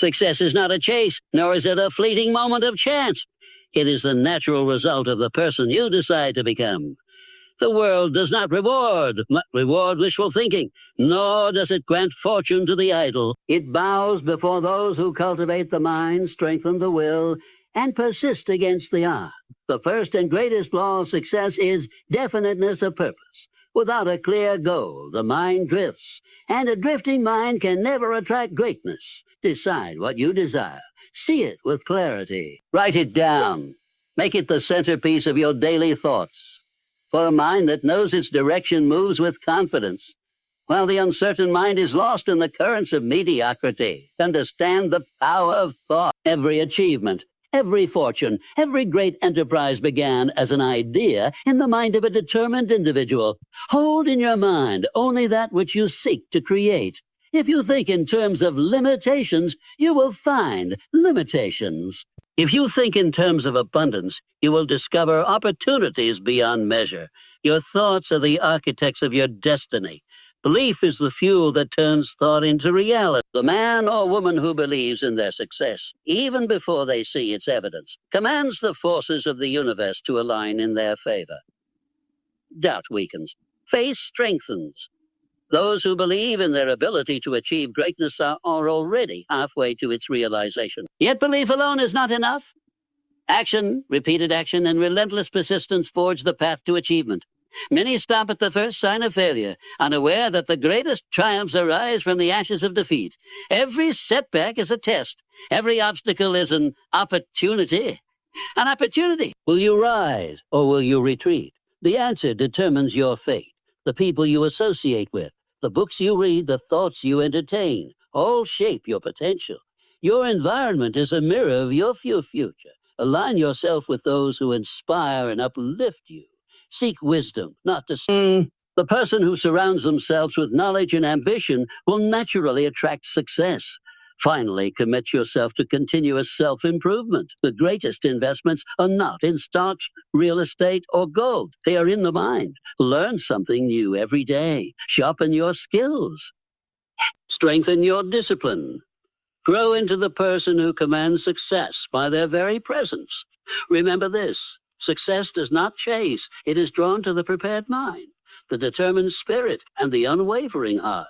Success is not a chase, nor is it a fleeting moment of chance. It is the natural result of the person you decide to become. The world does not reward wishful thinking, nor does it grant fortune to the idle. It bows before those who cultivate the mind, strengthen the will, and persist against the odds. The first and greatest law of success is definiteness of purpose. Without a clear goal, the mind drifts, and a drifting mind can never attract greatness. Decide what you desire. See it with clarity. Write it down. Make it the centerpiece of your daily thoughts. For a mind that knows its direction moves with confidence, while the uncertain mind is lost in the currents of mediocrity. Understand the power of thought. Every achievement, every fortune, every great enterprise began as an idea in the mind of a determined individual. Hold in your mind only that which you seek to create. If you think in terms of limitations, you will find limitations. If you think in terms of abundance, you will discover opportunities beyond measure. Your thoughts are the architects of your destiny. Belief is the fuel that turns thought into reality. The man or woman who believes in their success, even before they see its evidence, commands the forces of the universe to align in their favor. Doubt weakens. Faith strengthens. Those who believe in their ability to achieve greatness are already halfway to its realization. Yet belief alone is not enough. Action, repeated action, and relentless persistence forge the path to achievement. Many stop at the first sign of failure, unaware that the greatest triumphs arise from the ashes of defeat. Every setback is a test. Every obstacle is an opportunity. An opportunity. Will you rise or will you retreat? The answer determines your fate. The people you associate with, the books you read, the thoughts you entertain, all shape your potential. Your environment is a mirror of your future. Align yourself with those who inspire and uplift you. Seek wisdom, not to... The person who surrounds themselves with knowledge and ambition will naturally attract success. Finally, commit yourself to continuous self-improvement. The greatest investments are not in stocks, real estate, or gold. They are in the mind. Learn something new every day. Sharpen your skills. Strengthen your discipline. Grow into the person who commands success by their very presence. Remember this. Success does not chase. It is drawn to the prepared mind, the determined spirit, and the unwavering heart.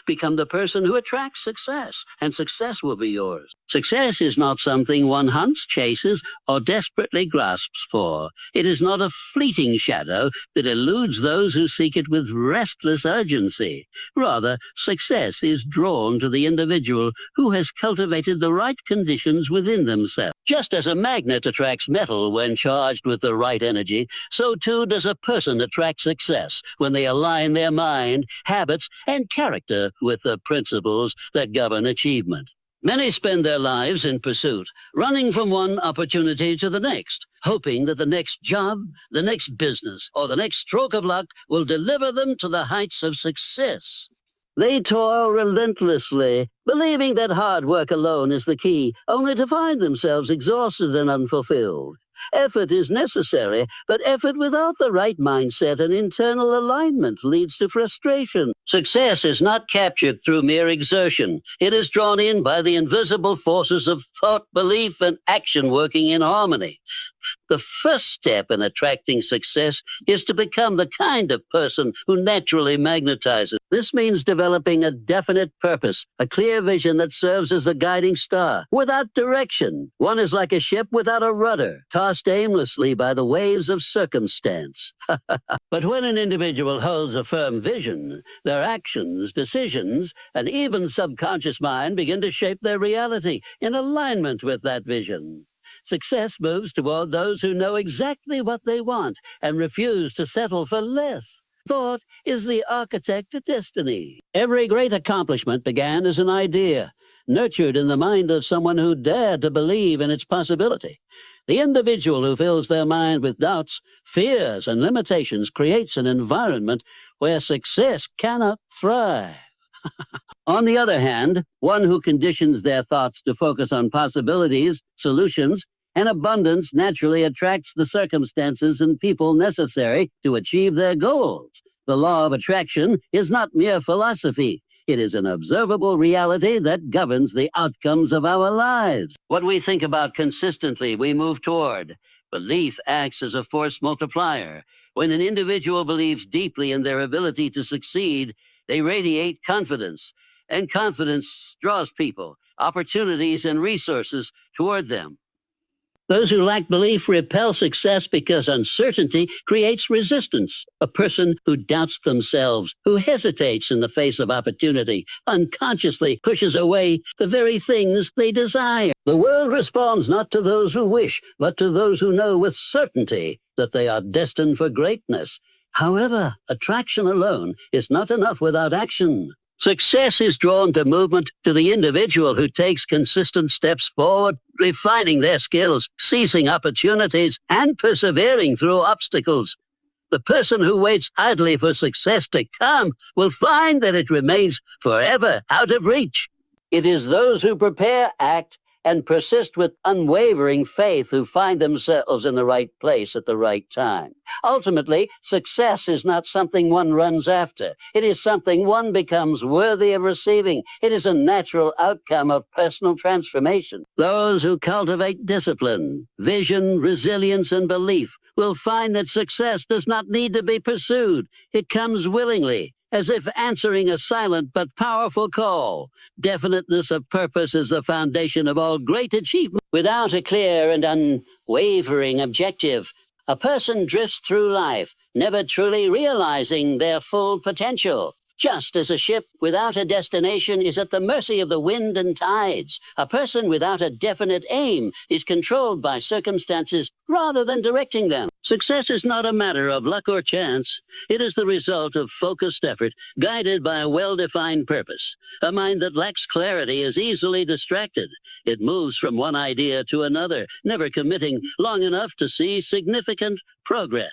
Become the person who attracts success, and success will be yours. Success is not something one hunts, chases, or desperately grasps for. It is not a fleeting shadow that eludes those who seek it with restless urgency. Rather, success is drawn to the individual who has cultivated the right conditions within themselves. Just as a magnet attracts metal when charged with the right energy, so too does a person attract success when they align their mind, habits, and character with the principles that govern achievement. Many spend their lives in pursuit, running from one opportunity to the next, hoping that the next job, the next business, or the next stroke of luck will deliver them to the heights of success. They toil relentlessly, believing that hard work alone is the key, only to find themselves exhausted and unfulfilled. Effort is necessary, but effort without the right mindset and internal alignment leads to frustration. Success is not captured through mere exertion. It is drawn in by the invisible forces of thought, belief, and action working in harmony. The first step in attracting success is to become the kind of person who naturally magnetizes. This means developing a definite purpose, a clear vision that serves as a guiding star. Without direction, one is like a ship without a rudder, tossed aimlessly by the waves of circumstance. But when an individual holds a firm vision, their actions, decisions, and even subconscious mind begin to shape their reality in alignment with that vision. Success moves toward those who know exactly what they want and refuse to settle for less. Thought is the architect of destiny. Every great accomplishment began as an idea, nurtured in the mind of someone who dared to believe in its possibility. The individual who fills their mind with doubts, fears, and limitations creates an environment where success cannot thrive. On the other hand, one who conditions their thoughts to focus on possibilities, solutions, and abundance naturally attracts the circumstances and people necessary to achieve their goals. The law of attraction is not mere philosophy. It is an observable reality that governs the outcomes of our lives. What we think about consistently, we move toward. Belief acts as a force multiplier. When an individual believes deeply in their ability to succeed, they radiate confidence. And confidence draws people, opportunities, and resources toward them. Those who lack belief repel success because uncertainty creates resistance. A person who doubts themselves, who hesitates in the face of opportunity, unconsciously pushes away the very things they desire. The world responds not to those who wish, but to those who know with certainty that they are destined for greatness. However, attraction alone is not enough without action. Success is drawn to movement to the individual who takes consistent steps forward, refining their skills, seizing opportunities, and persevering through obstacles. The person who waits idly for success to come will find that it remains forever out of reach. It is those who prepare, act, and persist with unwavering faith who find themselves in the right place at the right time. Ultimately, success is not something one runs after. It is something one becomes worthy of receiving. It is a natural outcome of personal transformation. Those who cultivate discipline, vision, resilience, and belief will find that success does not need to be pursued. It comes willingly, as if answering a silent but powerful call. Definiteness of purpose is the foundation of all great achievement. Without a clear and unwavering objective, a person drifts through life, never truly realizing their full potential. Just as a ship without a destination is at the mercy of the wind and tides, a person without a definite aim is controlled by circumstances rather than directing them. Success is not a matter of luck or chance. It is the result of focused effort, guided by a well-defined purpose. A mind that lacks clarity is easily distracted. It moves from one idea to another, never committing long enough to see significant progress.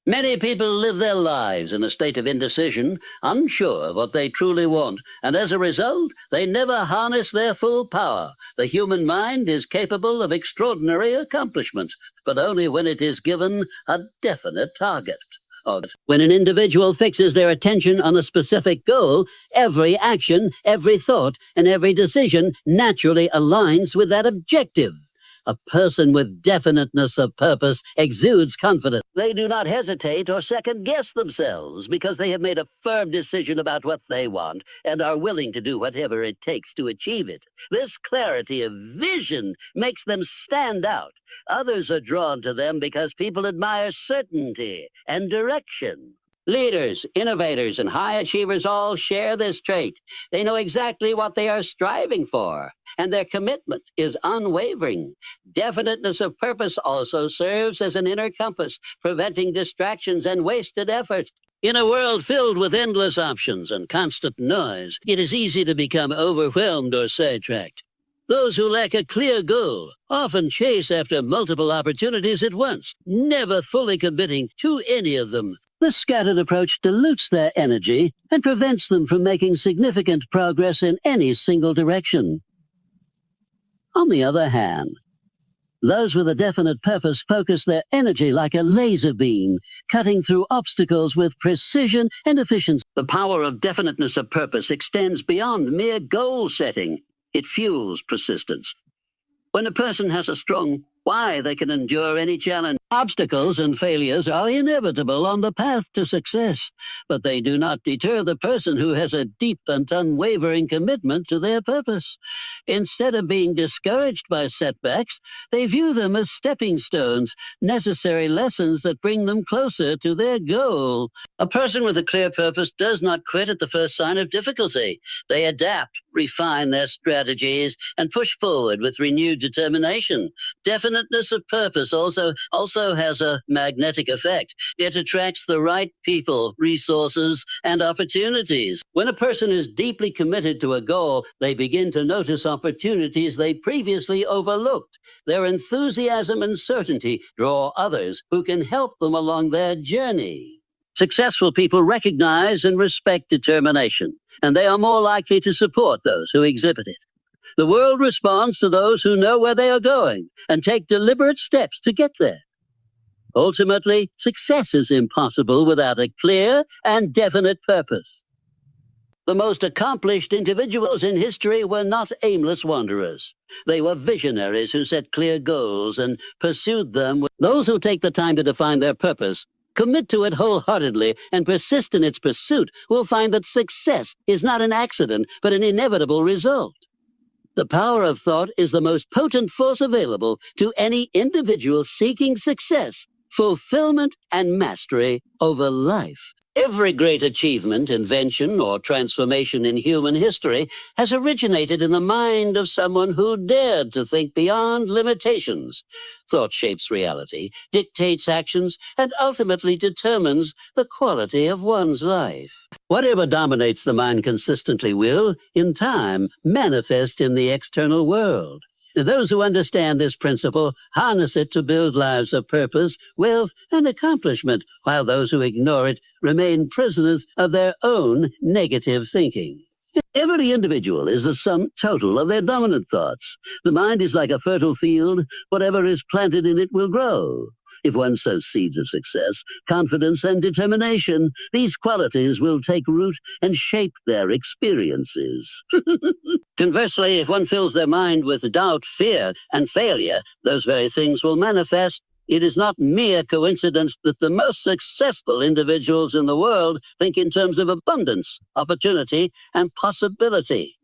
Many people live their lives in a state of indecision, unsure of what they truly want, and as a result, they never harness their full power. The human mind is capable of extraordinary accomplishments, but only when it is given a definite target. When an individual fixes their attention on a specific goal, every action, every thought, and every decision naturally aligns with that objective. A person with definiteness of purpose exudes confidence. They do not hesitate or second-guess themselves because they have made a firm decision about what they want and are willing to do whatever it takes to achieve it. This clarity of vision makes them stand out. Others are drawn to them because people admire certainty and direction. Leaders, innovators, and high achievers all share this trait. They know exactly what they are striving for, and their commitment is unwavering. Definiteness of purpose also serves as an inner compass, preventing distractions and wasted effort. In a world filled with endless options and constant noise, it is easy to become overwhelmed or sidetracked. Those who lack a clear goal often chase after multiple opportunities at once, never fully committing to any of them. This scattered approach dilutes their energy and prevents them from making significant progress in any single direction. On the other hand, those with a definite purpose focus their energy like a laser beam, cutting through obstacles with precision and efficiency. The power of definiteness of purpose extends beyond mere goal setting. It fuels persistence. When a person has a strong why, they can endure any challenge. Obstacles and failures are inevitable on the path to success, but they do not deter the person who has a deep and unwavering commitment to their purpose. Instead of being discouraged by setbacks, they view them as stepping stones, necessary lessons that bring them closer to their goal. A person with a clear purpose does not quit at the first sign of difficulty. They adapt, refine their strategies, and push forward with renewed determination. Definiteness of purpose also has a magnetic effect. It attracts the right people, resources, and opportunities. When a person is deeply committed to a goal, they begin to notice opportunities they previously overlooked. Their enthusiasm and certainty draw others who can help them along their journey. Successful people recognize and respect determination, and they are more likely to support those who exhibit it. The world responds to those who know where they are going and take deliberate steps to get there. Ultimately, success is impossible without a clear and definite purpose. The most accomplished individuals in history were not aimless wanderers. They were visionaries who set clear goals and pursued them. Those who take the time to define their purpose, commit to it wholeheartedly, and persist in its pursuit will find that success is not an accident, but an inevitable result. The power of thought is the most potent force available to any individual seeking success, fulfillment, and mastery over life. Every great achievement, invention, or transformation in human history has originated in the mind of someone who dared to think beyond limitations. Thought shapes reality, dictates actions, and ultimately determines the quality of one's life. Whatever dominates the mind consistently will, in time, manifest in the external world. Those who understand this principle harness it to build lives of purpose, wealth, and accomplishment, while those who ignore it remain prisoners of their own negative thinking. Every individual is the sum total of their dominant thoughts. The mind is like a fertile field. Whatever is planted in it will grow. If one sows seeds of success, confidence, and determination, these qualities will take root and shape their experiences. Conversely, if one fills their mind with doubt, fear, and failure, those very things will manifest. It is not mere coincidence that the most successful individuals in the world think in terms of abundance, opportunity, and possibility.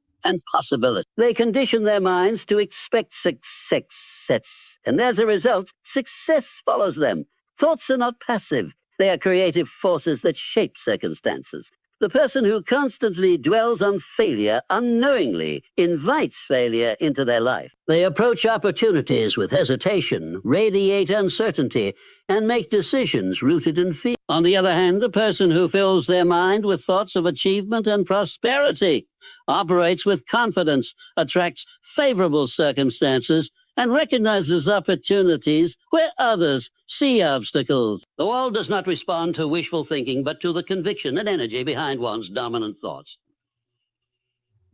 They condition their minds to expect success. And as a result, success follows them. Thoughts are not passive. They are creative forces that shape circumstances. The person who constantly dwells on failure unknowingly invites failure into their life. They approach opportunities with hesitation, radiate uncertainty, and make decisions rooted in fear. On the other hand, the person who fills their mind with thoughts of achievement and prosperity operates with confidence, attracts favorable circumstances, and recognizes opportunities where others see obstacles. The world does not respond to wishful thinking, but to the conviction and energy behind one's dominant thoughts.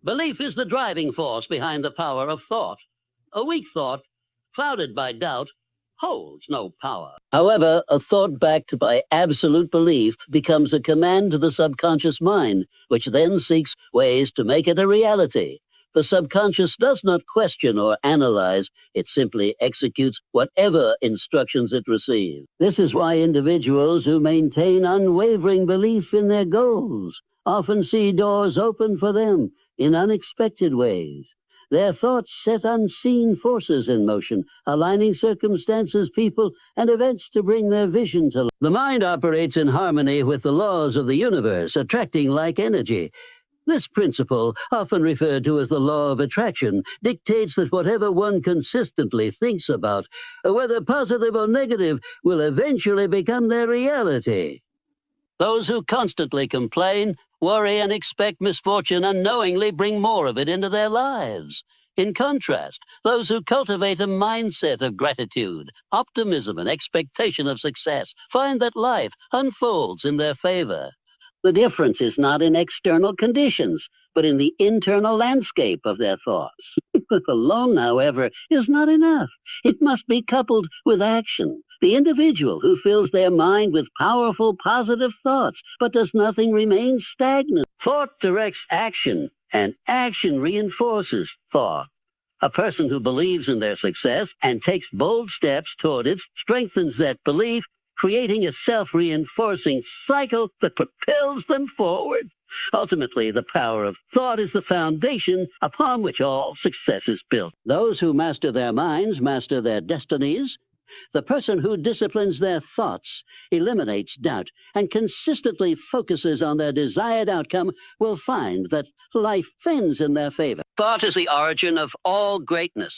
Belief is the driving force behind the power of thought. A weak thought, clouded by doubt, holds no power. However, a thought backed by absolute belief becomes a command to the subconscious mind, which then seeks ways to make it a reality. The subconscious does not question or analyze. It simply executes whatever instructions it receives. This is why individuals who maintain unwavering belief in their goals often see doors open for them in unexpected ways. Their thoughts set unseen forces in motion, aligning circumstances, people, and events to bring their vision to life. The mind operates in harmony with the laws of the universe, attracting like energy. This principle, often referred to as the law of attraction, dictates that whatever one consistently thinks about, whether positive or negative, will eventually become their reality. Those who constantly complain, worry, and expect misfortune unknowingly bring more of it into their lives. In contrast, those who cultivate a mindset of gratitude, optimism, and expectation of success find that life unfolds in their favor. The difference is not in external conditions, but in the internal landscape of their thoughts. Alone, however, is not enough. It must be coupled with action. The individual who fills their mind with powerful, positive thoughts, but does nothing remains stagnant. Thought directs action, and action reinforces thought. A person who believes in their success and takes bold steps toward it strengthens that belief, creating a self-reinforcing cycle that propels them forward. Ultimately, the power of thought is the foundation upon which all success is built. Those who master their minds master their destinies. The person who disciplines their thoughts, eliminates doubt, and consistently focuses on their desired outcome will find that life bends in their favor. Thought is the origin of all greatness,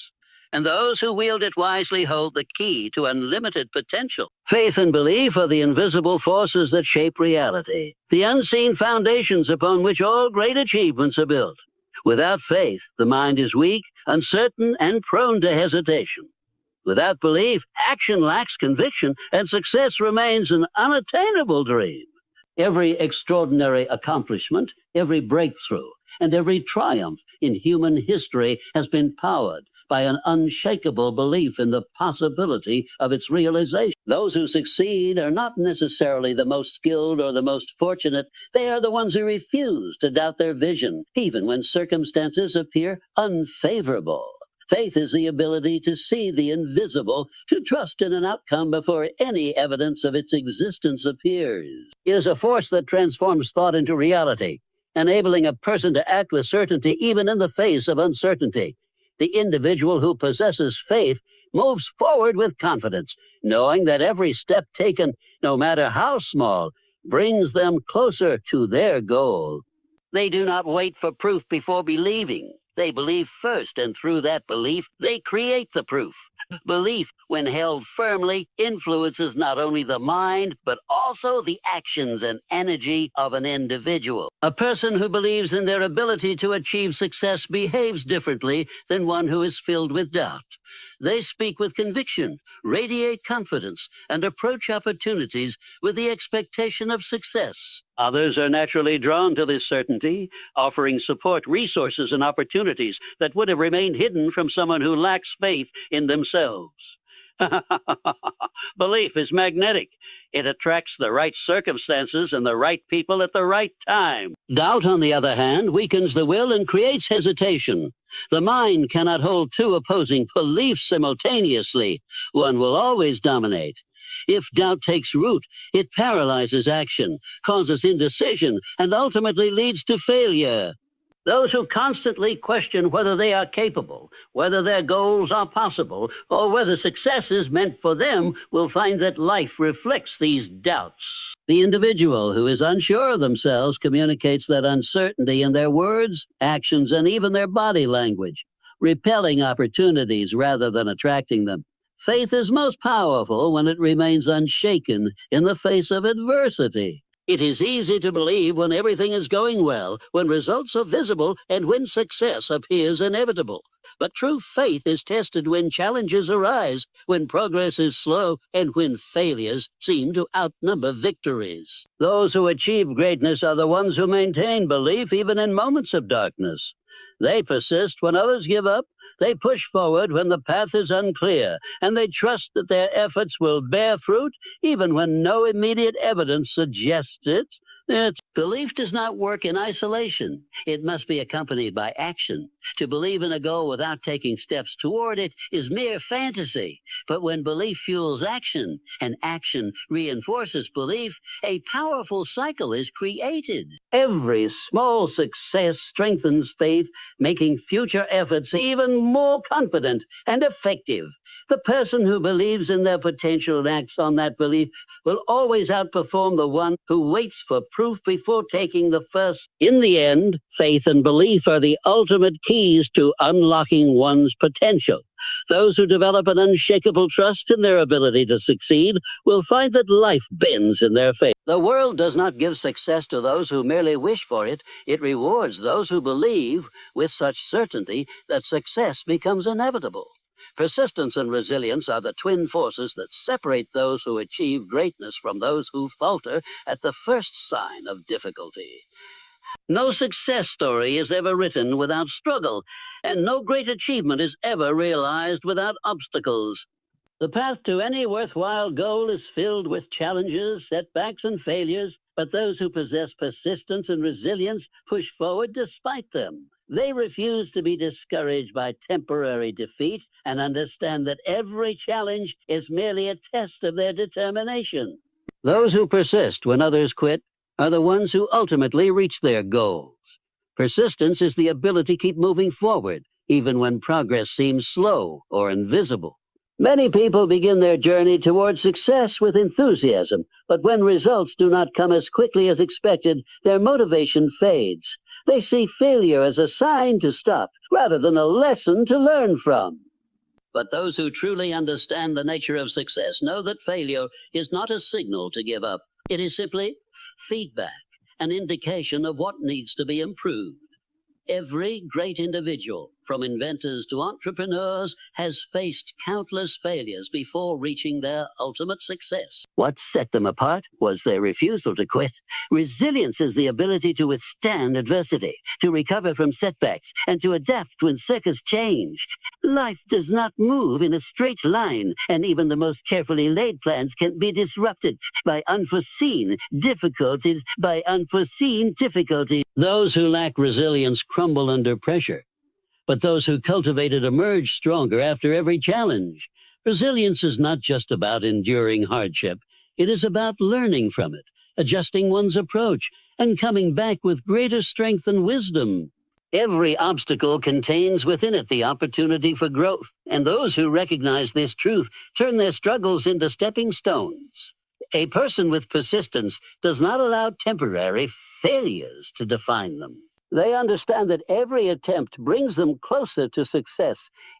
and those who wield it wisely hold the key to unlimited potential. Faith and belief are the invisible forces that shape reality, the unseen foundations upon which all great achievements are built. Without faith, the mind is weak, uncertain, and prone to hesitation. Without belief, action lacks conviction, and success remains an unattainable dream. Every extraordinary accomplishment, every breakthrough, and every triumph in human history has been powered by an unshakable belief in the possibility of its realization. Those who succeed are not necessarily the most skilled or the most fortunate. They are the ones who refuse to doubt their vision, even when circumstances appear unfavorable. Faith is the ability to see the invisible, to trust in an outcome before any evidence of its existence appears. It is a force that transforms thought into reality, enabling a person to act with certainty even in the face of uncertainty. The individual who possesses faith moves forward with confidence, knowing that every step taken, no matter how small, brings them closer to their goal. They do not wait for proof before believing. They believe first, and through that belief, they create the proof. Belief, when held firmly, influences not only the mind, but also the actions and energy of an individual. A person who believes in their ability to achieve success behaves differently than one who is filled with doubt. They speak with conviction, radiate confidence, and approach opportunities with the expectation of success. Others are naturally drawn to this certainty, offering support, resources, and opportunities that would have remained hidden from someone who lacks faith in themselves. Belief is magnetic. It attracts the right circumstances and the right people at the right time. Doubt, on the other hand, weakens the will and creates hesitation. The mind cannot hold two opposing beliefs simultaneously. One will always dominate. If doubt takes root, it paralyzes action, causes indecision, and ultimately leads to failure. Those who constantly question whether they are capable, whether their goals are possible, or whether success is meant for them will find that life reflects these doubts. The individual who is unsure of themselves communicates that uncertainty in their words, actions, and even their body language, repelling opportunities rather than attracting them. Faith is most powerful when it remains unshaken in the face of adversity. It is easy to believe when everything is going well, when results are visible, and when success appears inevitable. But true faith is tested when challenges arise, when progress is slow, and when failures seem to outnumber victories. Those who achieve greatness are the ones who maintain belief even in moments of darkness. They persist when others give up. They push forward when the path is unclear, and they trust that their efforts will bear fruit even when no immediate evidence suggests it. Belief does not work in isolation. It must be accompanied by action. To believe in a goal without taking steps toward it is mere fantasy. But when belief fuels action, and action reinforces belief, a powerful cycle is created. Every small success strengthens faith, making future efforts even more confident and effective. The person who believes in their potential and acts on that belief will always outperform the one who waits for proof before taking the first. In the end, faith and belief are the ultimate keys to unlocking one's potential. Those who develop an unshakable trust in their ability to succeed will find that life bends in their favor. The world does not give success to those who merely wish for it. It rewards those who believe with such certainty that success becomes inevitable. Persistence and resilience are the twin forces that separate those who achieve greatness from those who falter at the first sign of difficulty. No success story is ever written without struggle, and no great achievement is ever realized without obstacles. The path to any worthwhile goal is filled with challenges, setbacks, and failures, but those who possess persistence and resilience push forward despite them. They refuse to be discouraged by temporary defeat and understand that every challenge is merely a test of their determination. Those who persist when others quit are the ones who ultimately reach their goals. Persistence is the ability to keep moving forward, even when progress seems slow or invisible. Many people begin their journey toward success with enthusiasm, but when results do not come as quickly as expected, their motivation fades. They see failure as a sign to stop, rather than a lesson to learn from. But those who truly understand the nature of success know that failure is not a signal to give up. It is simply feedback, an indication of what needs to be improved. Every great individual, from inventors to entrepreneurs, has faced countless failures before reaching their ultimate success. What set them apart was their refusal to quit. Resilience is the ability to withstand adversity, to recover from setbacks, and to adapt when circumstances change. Life does not move in a straight line, and even the most carefully laid plans can be disrupted by unforeseen difficulties. Those who lack resilience crumble under pressure, but those who cultivate it emerge stronger after every challenge. Resilience is not just about enduring hardship. It is about learning from it, adjusting one's approach, and coming back with greater strength and wisdom. Every obstacle contains within it the opportunity for growth, and those who recognize this truth turn their struggles into stepping stones. A person with persistence does not allow temporary failures to define them. They understand that every attempt brings them closer to success,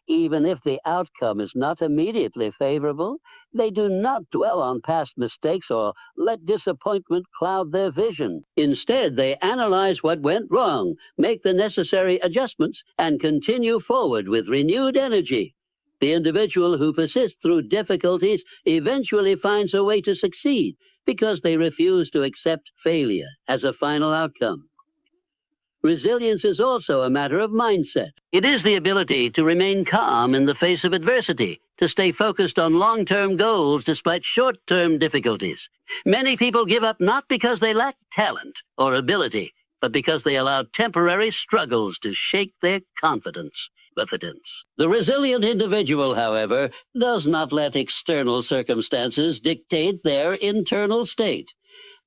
even if the outcome is not immediately favorable. They do not dwell on past mistakes or let disappointment cloud their vision. Instead, they analyze what went wrong, make the necessary adjustments, and continue forward with renewed energy. The individual who persists through difficulties eventually finds a way to succeed because they refuse to accept failure as a final outcome. Resilience is also a matter of mindset. It is the ability to remain calm in the face of adversity, to stay focused on long-term goals despite short-term difficulties. Many people give up not because they lack talent or ability, but because they allow temporary struggles to shake their confidence. The resilient individual, however, does not let external circumstances dictate their internal state.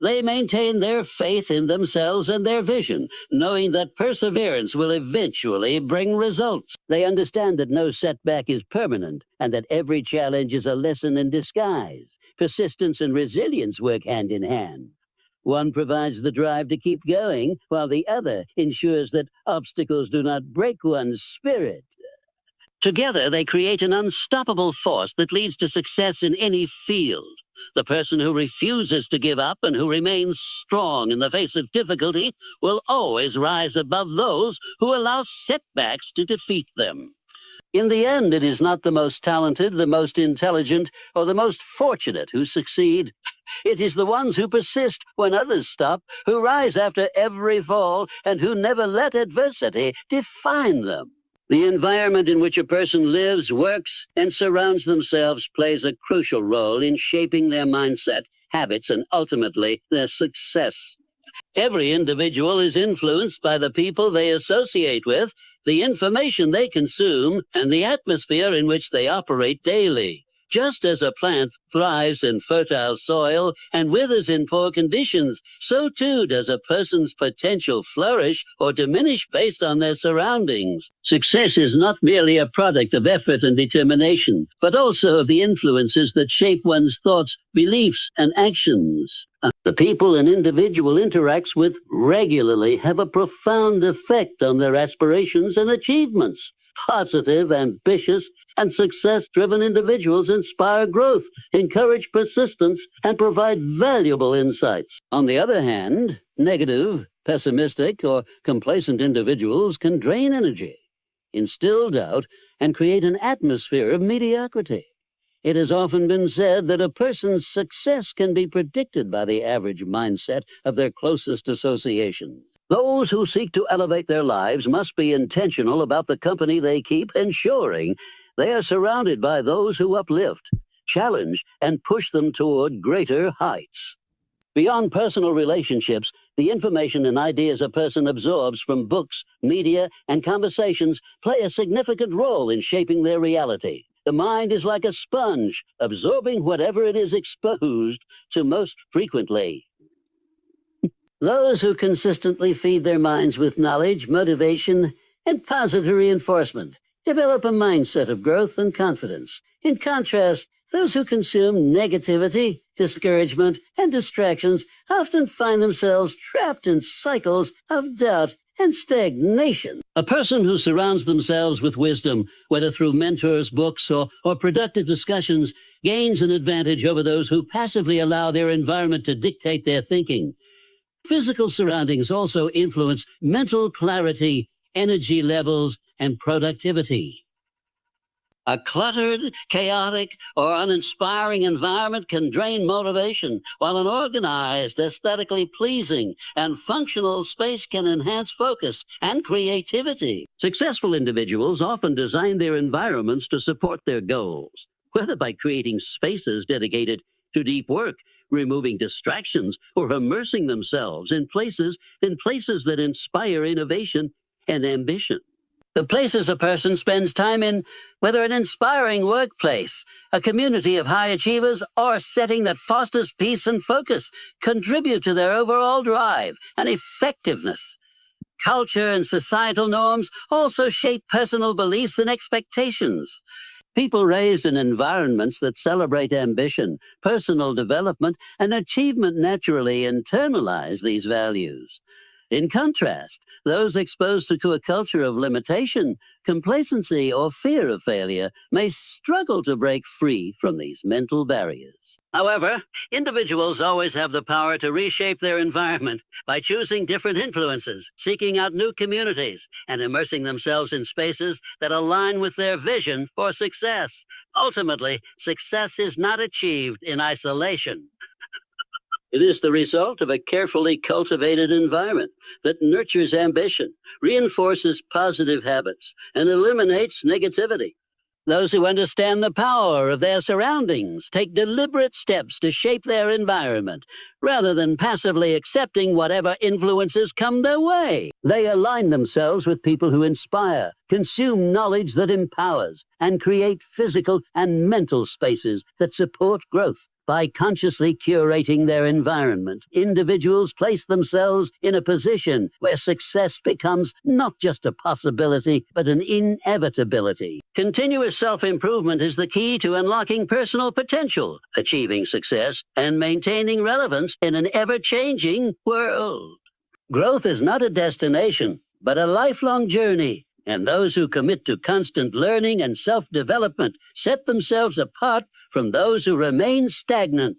They maintain their faith in themselves and their vision, knowing that perseverance will eventually bring results. They understand that no setback is permanent and that every challenge is a lesson in disguise. Persistence and resilience work hand in hand. One provides the drive to keep going, while the other ensures that obstacles do not break one's spirit. Together, they create an unstoppable force that leads to success in any field. The person who refuses to give up and who remains strong in the face of difficulty will always rise above those who allow setbacks to defeat them. In the end, it is not the most talented, the most intelligent, or the most fortunate who succeed. It is the ones who persist when others stop, who rise after every fall, and who never let adversity define them. The environment in which a person lives, works, and surrounds themselves plays a crucial role in shaping their mindset, habits, and ultimately their success. Every individual is influenced by the people they associate with, the information they consume, and the atmosphere in which they operate daily. Just as a plant thrives in fertile soil and withers in poor conditions, so too does a person's potential flourish or diminish based on their surroundings. Success is not merely a product of effort and determination, but also of the influences that shape one's thoughts, beliefs, and actions. The people an individual interacts with regularly have a profound effect on their aspirations and achievements. Positive, ambitious, and success-driven individuals inspire growth, encourage persistence, and provide valuable insights. On the other hand, negative, pessimistic, or complacent individuals can drain energy, instill doubt, and create an atmosphere of mediocrity. It has often been said that a person's success can be predicted by the average mindset of their closest associations. Those who seek to elevate their lives must be intentional about the company they keep, ensuring they are surrounded by those who uplift, challenge, and push them toward greater heights. Beyond personal relationships, the information and ideas a person absorbs from books, media, and conversations play a significant role in shaping their reality. The mind is like a sponge, absorbing whatever it is exposed to most frequently. Those who consistently feed their minds with knowledge, motivation, and positive reinforcement develop a mindset of growth and confidence. In contrast, those who consume negativity, discouragement, and distractions often find themselves trapped in cycles of doubt and stagnation. A person who surrounds themselves with wisdom, whether through mentors, books, or productive discussions, gains an advantage over those who passively allow their environment to dictate their thinking. Physical surroundings also influence mental clarity, energy levels, and productivity. A cluttered, chaotic, or uninspiring environment can drain motivation, while an organized, aesthetically pleasing, and functional space can enhance focus and creativity. Successful individuals often design their environments to support their goals, whether by creating spaces dedicated to deep work, removing distractions, or immersing themselves in places that inspire innovation and ambition. The places a person spends time in, whether an inspiring workplace, a community of high achievers, or a setting that fosters peace and focus, contribute to their overall drive and effectiveness. Culture and societal norms also shape personal beliefs and expectations. People raised in environments that celebrate ambition, personal development, and achievement naturally internalize these values. In contrast, those exposed to a culture of limitation, complacency, or fear of failure may struggle to break free from these mental barriers. However, individuals always have the power to reshape their environment by choosing different influences, seeking out new communities, and immersing themselves in spaces that align with their vision for success. Ultimately, success is not achieved in isolation. It is the result of a carefully cultivated environment that nurtures ambition, reinforces positive habits, and eliminates negativity. Those who understand the power of their surroundings take deliberate steps to shape their environment, rather than passively accepting whatever influences come their way. They align themselves with people who inspire, consume knowledge that empowers, and create physical and mental spaces that support growth. By consciously curating their environment, individuals place themselves in a position where success becomes not just a possibility, but an inevitability. Continuous self-improvement is the key to unlocking personal potential, achieving success, and maintaining relevance in an ever-changing world. Growth is not a destination, but a lifelong journey. And those who commit to constant learning and self-development set themselves apart from those who remain stagnant.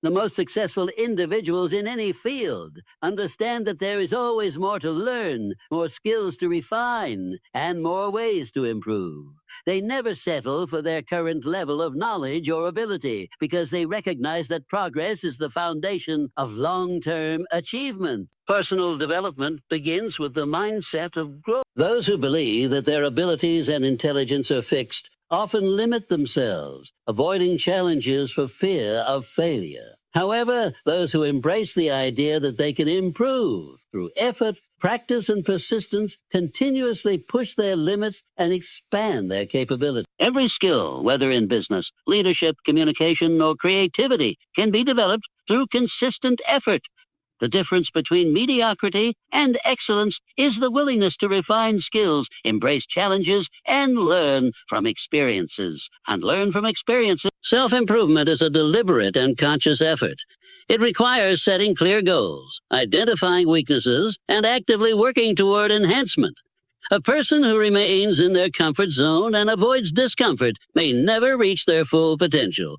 The most successful individuals in any field understand that there is always more to learn, more skills to refine, and more ways to improve. They never settle for their current level of knowledge or ability because they recognize that progress is the foundation of long-term achievement. Personal development begins with the mindset of growth. Those who believe that their abilities and intelligence are fixed often limit themselves, avoiding challenges for fear of failure. However, those who embrace the idea that they can improve through effort, practice, and persistence continuously push their limits and expand their capability. Every skill, whether in business, leadership, communication, or creativity, can be developed through consistent effort. The difference between mediocrity and excellence is the willingness to refine skills, embrace challenges, and learn from experiences. Self-improvement is a deliberate and conscious effort. It requires setting clear goals, identifying weaknesses, and actively working toward enhancement. A person who remains in their comfort zone and avoids discomfort may never reach their full potential.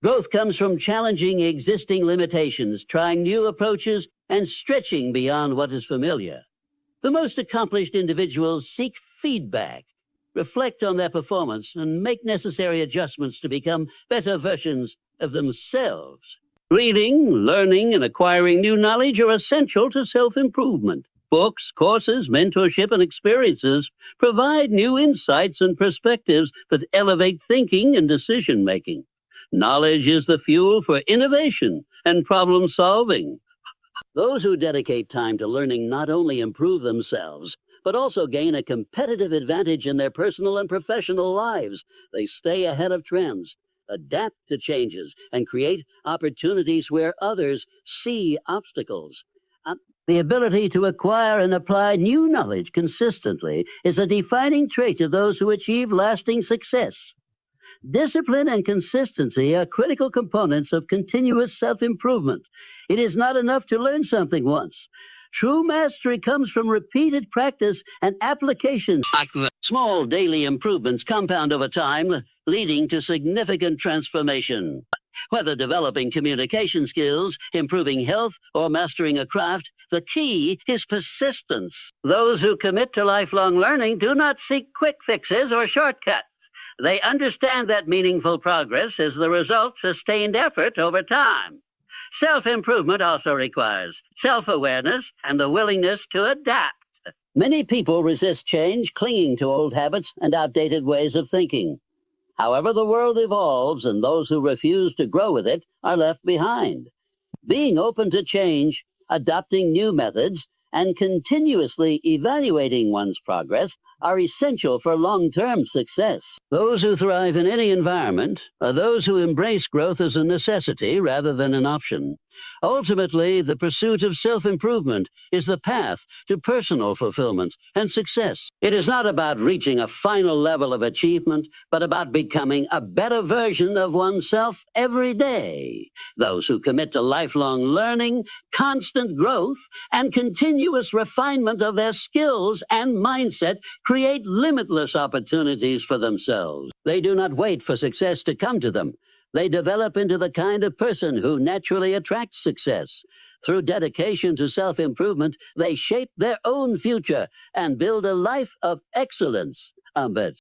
Growth comes from challenging existing limitations, trying new approaches, and stretching beyond what is familiar. The most accomplished individuals seek feedback, reflect on their performance, and make necessary adjustments to become better versions of themselves. Reading, learning, and acquiring new knowledge are essential to self-improvement. Books, courses, mentorship, and experiences provide new insights and perspectives that elevate thinking and decision-making. Knowledge is the fuel for innovation and problem-solving. Those who dedicate time to learning not only improve themselves, but also gain a competitive advantage in their personal and professional lives. They stay ahead of trends, adapt to changes, and create opportunities where others see obstacles. The ability to acquire and apply new knowledge consistently is a defining trait of those who achieve lasting success. Discipline and consistency are critical components of continuous self-improvement. It is not enough to learn something once. True mastery comes from repeated practice and application. Small daily improvements compound over time, leading to significant transformation. Whether developing communication skills, improving health, or mastering a craft, The key is persistence. Those who commit to lifelong learning do not seek quick fixes or shortcuts. They understand that meaningful progress is the result of sustained effort over time. Self-improvement also requires self-awareness and the willingness to adapt. Many people resist change, clinging to old habits and outdated ways of thinking. However, the world evolves, and those who refuse to grow with it are left behind. Being open to change, adopting new methods, and continuously evaluating one's progress are essential for long-term success. Those who thrive in any environment are those who embrace growth as a necessity rather than an option. Ultimately, the pursuit of self-improvement is the path to personal fulfillment and success. It is not about reaching a final level of achievement, but about becoming a better version of oneself every day. Those who commit to lifelong learning, constant growth, and continuous refinement of their skills and mindset create limitless opportunities for themselves. They do not wait for success to come to them. They develop into the kind of person who naturally attracts success. Through dedication to self-improvement, they shape their own future and build a life of excellence. Humbert.